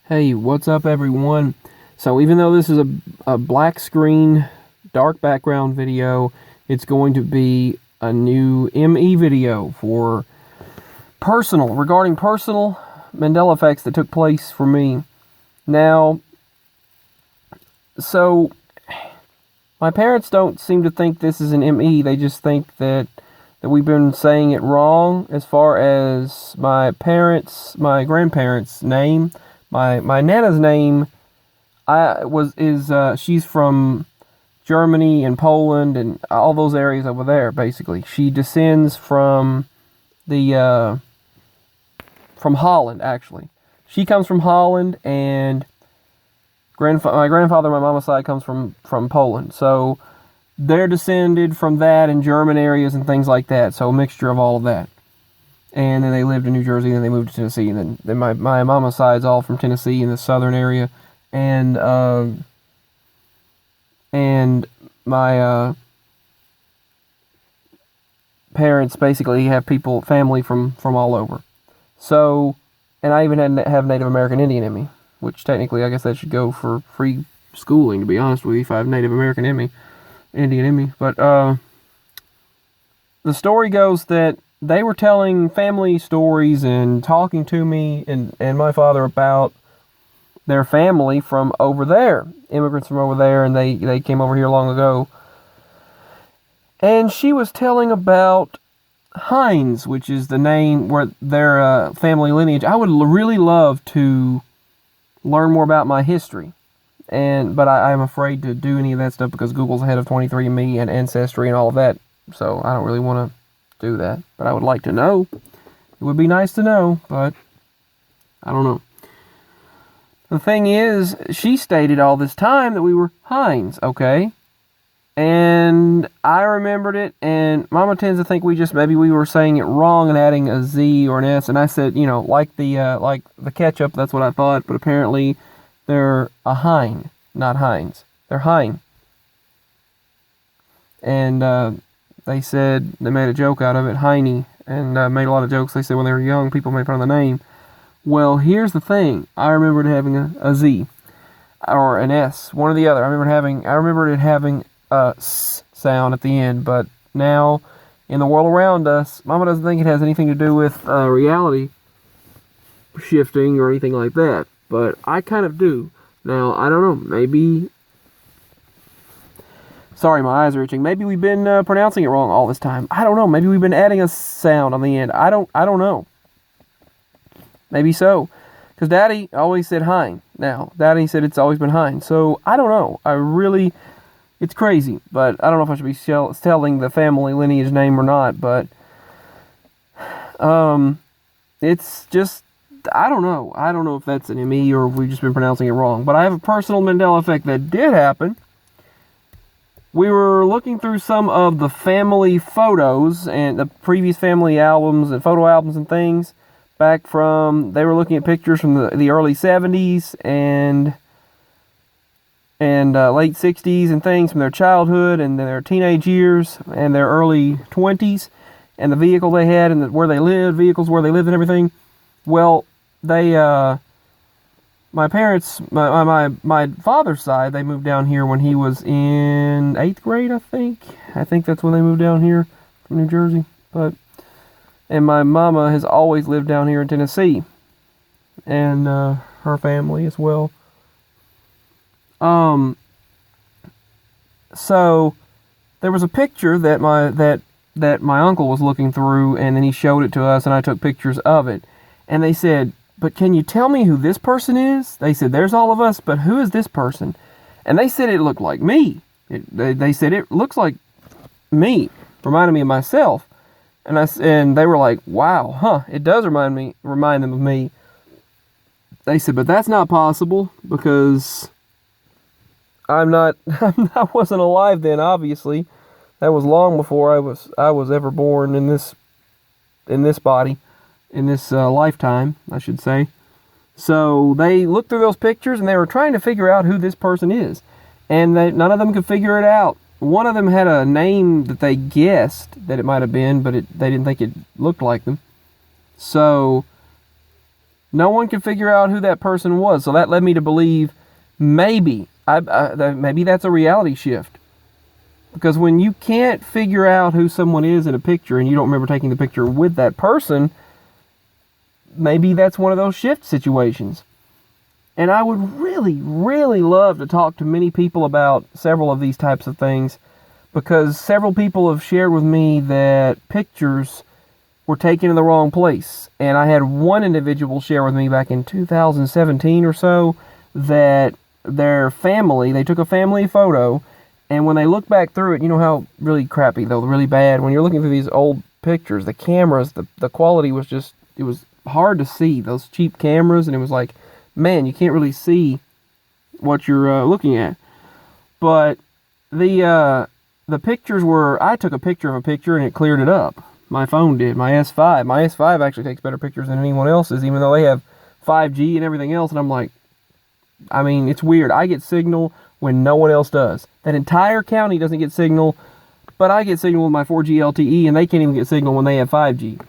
Hey, what's up, everyone? So even though this is a black screen, dark background video, it's going to be a new ME video for regarding personal Mandela effects that took place for me. Now, so my parents don't seem to think this is an ME. They just think that we've been saying it wrong as far as my grandparents' name. My Nana's name she's from Germany and Poland and all those areas over there. Basically, she descends from from Holland. Actually, she comes from Holland, and my grandfather, my mama's side, comes from Poland. So they're descended from that and German areas and things like that. So a mixture of all of that. And then they lived in New Jersey, and then they moved to Tennessee. And then my mama's side's all from Tennessee in the southern area. And my parents basically have family from all over. So, and I even have Native American Indian in me, which technically I guess that should go for free schooling, to be honest with you, if I have Native American Indian in me. But the story goes that they were telling family stories and talking to me and my father about their family from over there, immigrants from over there, and they came over here long ago. And she was telling about Hines, which is the name where their family lineage. I would really love to learn more about my history, but I'm afraid to do any of that stuff because Google's ahead of 23andMe and Ancestry and all of that, so I don't really want to do that, but I would like to know. It would be nice to know, but I don't know. The thing is, she stated all this time that we were Hines, okay? And I remembered it, and Mama tends to think maybe we were saying it wrong and adding a Z or an S, and I said, like the ketchup, that's what I thought, but apparently they're a Hein, not Heinz. They're Hein. And they said, they made a joke out of it, Heine, and made a lot of jokes. They said when they were young, people made fun of the name. Well, here's the thing. I remembered having a Z or an S, one or the other. I remembered it having a S sound at the end, but now in the world around us, Mama doesn't think it has anything to do with reality shifting or anything like that, but I kind of do. Now, I don't know, maybe... Sorry, my eyes are itching. Maybe we've been pronouncing it wrong all this time. I don't know. Maybe we've been adding a sound on the end. I don't know. Maybe so. Because Daddy always said Hein. Now, Daddy said it's always been Hein. So, I don't know. It's crazy. But I don't know if I should be telling the family lineage name or not. But, it's just, I don't know. I don't know if that's an ME or if we've just been pronouncing it wrong. But I have a personal Mandela effect that did happen. We were looking through some of the family photos and the previous family albums and photo albums and things they were looking at pictures from the early 70s and late 60s and things from their childhood and their teenage years and their early 20s and the vehicle they had and vehicles where they lived and everything. Well, my parents, my father's side, they moved down here when he was in 8th grade, I think. I think that's when they moved down here from New Jersey. And my mama has always lived down here in Tennessee. And her family as well. So there was a picture that my uncle was looking through, and then he showed it to us, and I took pictures of it. And they said, "But can you tell me who this person is?" They said, "There's all of us, but who is this person?" And they said it looked like me. They said it looks like me, reminded me of myself. And they were like, "Wow, huh? It does remind them of me." They said, "But that's not possible because I wasn't alive then. Obviously, that was long before I was ever born in this body." In this lifetime, I should say. So they looked through those pictures and they were trying to figure out who this person is. And none of them could figure it out. One of them had a name that they guessed that it might have been, but they didn't think it looked like them. So No one could figure out who that person was. So that led me to believe maybe maybe that's a reality shift. Because when you can't figure out who someone is in a picture and you don't remember taking the picture with that person, maybe that's one of those shift situations. And I would really, really love to talk to many people about several of these types of things, because several people have shared with me that pictures were taken in the wrong place. And I had one individual share with me back in 2017 or so that their family, they took a family photo, and when they look back through it, you know how really crappy, though, really bad, when you're looking through these old pictures, the cameras, the quality was just, it was hard to see, those cheap cameras, and it was like, man, you can't really see what you're looking at. But the pictures were, I took a picture of a picture and it cleared it up. My phone did, my S5. My S5 actually takes better pictures than anyone else's, even though they have 5G and everything else. And I'm like, I mean, it's weird. I get signal when no one else does. That entire county doesn't get signal, but I get signal with my 4G LTE, and they can't even get signal when they have 5G.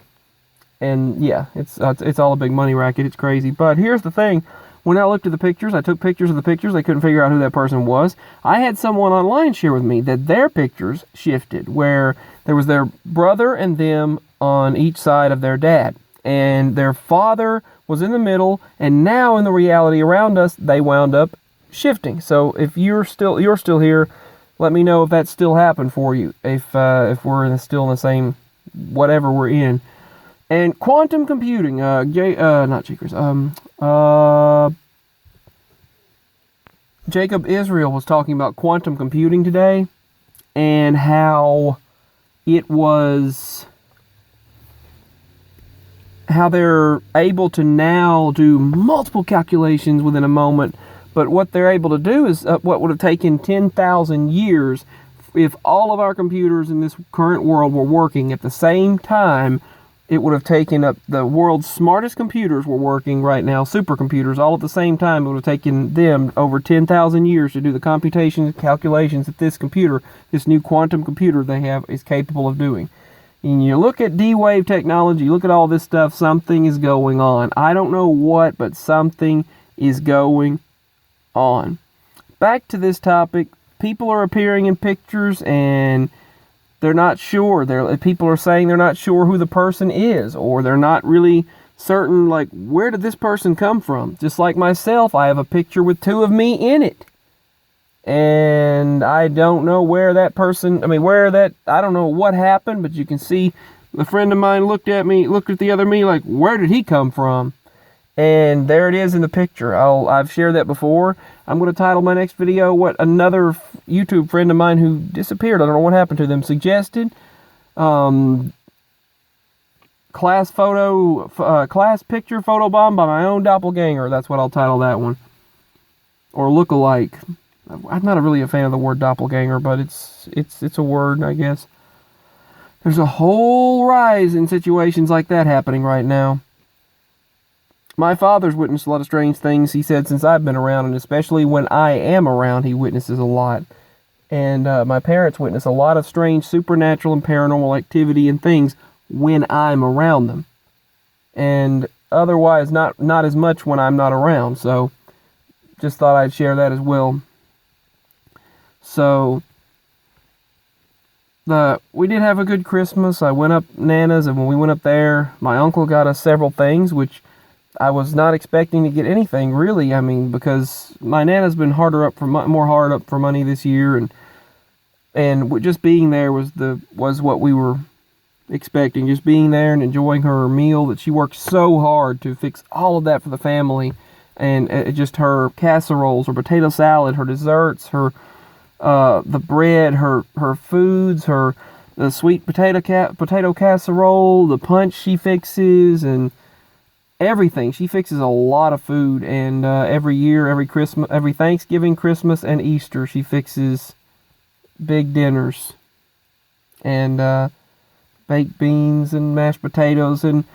And yeah, it's all a big money racket. It's crazy. But here's the thing. When I looked at the pictures, I took pictures of the pictures. They couldn't figure out who that person was. I had someone online share with me that their pictures shifted, where there was their brother and them on each side of their dad. And their father was in the middle, and now in the reality around us, they wound up shifting. So if you're still here, let me know if that still happened for you. If we're still in the same whatever we're in. And quantum computing, Jacob Israel was talking about quantum computing today, and how they're able to now do multiple calculations within a moment, but what they're able to do is what would have taken 10,000 years if all of our computers in this current world were working at the same time. It would have taken up the world's smartest computers were working right now, supercomputers, all at the same time. It would have taken them over 10,000 years to do the computations, calculations that this computer, this new quantum computer they have, is capable of doing. And you look at D-Wave technology, you look at all this stuff, something is going on. I don't know what, but something is going on. Back to this topic, people are appearing in pictures and they're not sure. People are saying they're not sure who the person is, or they're not really certain, like, where did this person come from? Just like myself, I have a picture with two of me in it. And I don't know where that person, I don't know what happened, but you can see a friend of mine looked at the other me like, where did he come from? And there it is in the picture. I've shared that before. I'm going to title my next video what another YouTube friend of mine who disappeared, I don't know what happened to them, suggested. Class picture photobomb by my own doppelganger. That's what I'll title that one. Or look-alike. I'm not really a fan of the word doppelganger, but it's a word, I guess. There's a whole rise in situations like that happening right now. My father's witnessed a lot of strange things, he said, since I've been around, and especially when I am around, he witnesses a lot. And my parents witness a lot of strange supernatural and paranormal activity and things when I'm around them. And otherwise, not as much when I'm not around, so just thought I'd share that as well. So, we did have a good Christmas. I went up Nana's, and when we went up there, my uncle got us several things, which I was not expecting to get anything, really. I mean, because my Nana's been more hard up for money this year, and just being there was what we were expecting. Just being there and enjoying her meal that she worked so hard to fix all of that for the family, and just her casseroles, her potato salad, her desserts, her the bread, her foods, the sweet potato casserole, the punch she fixes, and everything. She fixes a lot of food, and every year, every Christmas, every Thanksgiving, Christmas, and Easter, she fixes big dinners, and baked beans and mashed potatoes and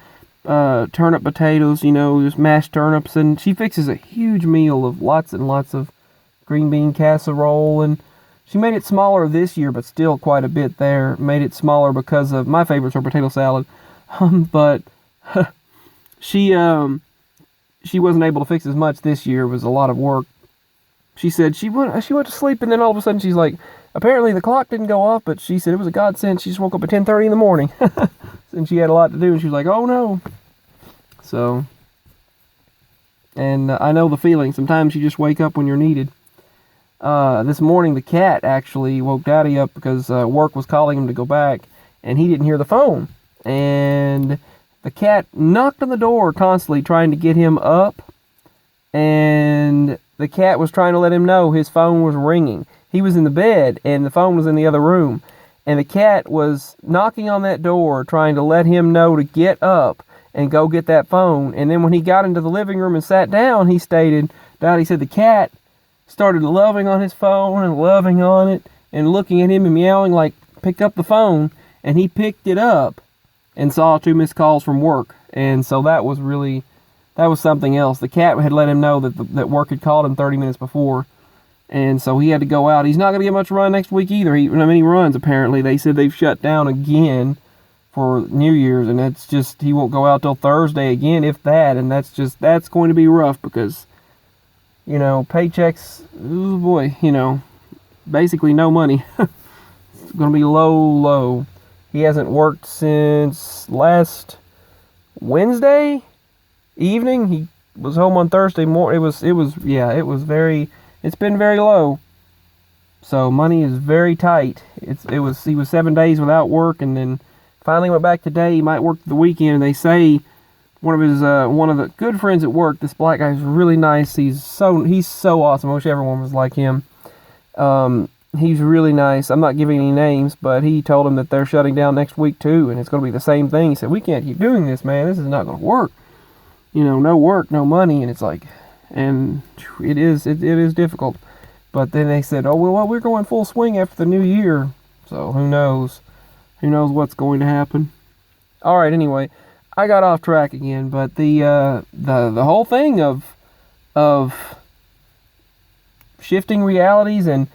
turnip potatoes, just mashed turnips, and she fixes a huge meal of lots and lots of green bean casserole, and she made it smaller this year, but still quite a bit there. Made it smaller because of my favorite's her potato salad, but she she wasn't able to fix as much this year. It was a lot of work. She said she went to sleep, and then all of a sudden she's like, apparently the clock didn't go off, but she said it was a godsend. She just woke up at 10:30 in the morning. And she had a lot to do, and she was like, oh no. So, and I know the feeling. Sometimes you just wake up when you're needed. This morning the cat actually woke Daddy up because work was calling him to go back, and he didn't hear the phone. And the cat knocked on the door constantly trying to get him up, and the cat was trying to let him know his phone was ringing. He was in the bed, and the phone was in the other room. And the cat was knocking on that door, trying to let him know to get up and go get that phone. And then when he got into the living room and sat down, he stated, Daddy said the cat started loving on his phone and loving on it and looking at him and meowing like, pick up the phone. And he picked it up and saw 2 missed calls from work. And so that was something else. The cat had let him know that work had called him 30 minutes before. And so he had to go out. He's not going to get much run next week either. He runs, apparently. They said they've shut down again for New Year's, and that's just, he won't go out till Thursday again, if that. And that's going to be rough because, paychecks, oh boy, basically no money. It's going to be low. He hasn't worked since last Wednesday evening. He was home on Thursday morning. It's been very low. So money is very tight. He was 7 days without work, and then finally went back today. He might work the weekend. And they say one of the good friends at work, this black guy, is really nice. He's so awesome. I wish everyone was like him. He's really nice. I'm not giving any names, but he told him that they're shutting down next week too, and it's going to be the same thing. He said, we can't keep doing this, man. This is not going to work. No work, no money, and it's like, and it is difficult. But then they said, oh, well, we're going full swing after the new year. So who knows? Who knows what's going to happen? All right, anyway, I got off track again, but the whole thing of shifting realities, and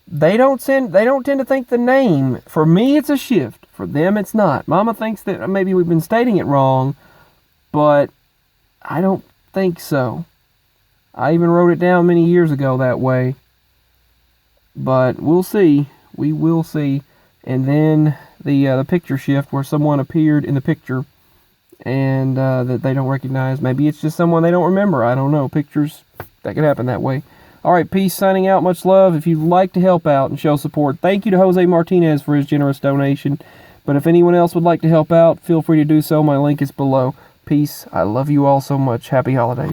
they don't tend to think the name. For me, it's a shift. For them, it's not. Mama thinks that maybe we've been stating it wrong, but I don't think so. I even wrote it down many years ago that way. But we'll see. We will see. And then the picture shift where someone appeared in the picture and that they don't recognize. Maybe it's just someone they don't remember. I don't know. Pictures, that could happen that way. All right, peace, signing out. Much love. If you'd like to help out and show support, thank you to Jose Martinez for his generous donation. But if anyone else would like to help out, feel free to do so. My link is below. Peace. I love you all so much. Happy holidays.